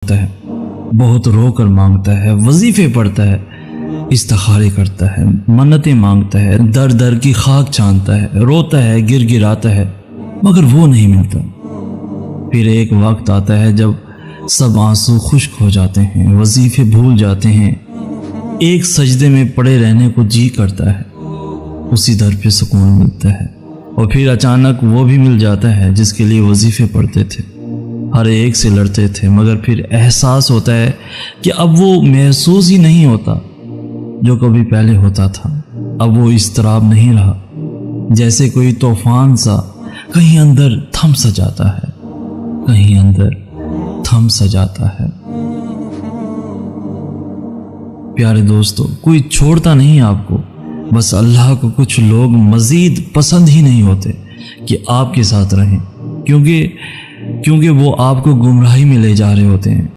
مانگتا ہے، بہت رو کر مانگتا ہے، وظیفے پڑھتا ہے، استخارے کرتا ہے، منتیں مانگتا ہے، در در کی خاک چھانتا ہے، روتا ہے، گر گراتا ہے، مگر وہ نہیں ملتا۔ پھر ایک وقت آتا ہے جب سب آنسو خشک ہو جاتے ہیں، وظیفے بھول جاتے ہیں، ایک سجدے میں پڑے رہنے کو جی کرتا ہے، اسی در پہ سکون ملتا ہے، اور پھر اچانک وہ بھی مل جاتا ہے جس کے لیے وظیفے پڑھتے تھے، ہر ایک سے لڑتے تھے، مگر پھر احساس ہوتا ہے کہ اب وہ محسوس ہی نہیں ہوتا جو کبھی پہلے ہوتا تھا۔ اب وہ اضطراب نہیں رہا، جیسے کوئی طوفان سا کہیں اندر تھم سا جاتا ہے، کہیں اندر تھم سا جاتا ہے۔ پیارے دوستو، کوئی چھوڑتا نہیں آپ کو، بس اللہ کو کچھ لوگ مزید پسند ہی نہیں ہوتے کہ آپ کے ساتھ رہیں، کیونکہ وہ آپ کو گمراہی میں لے جا رہے ہوتے ہیں۔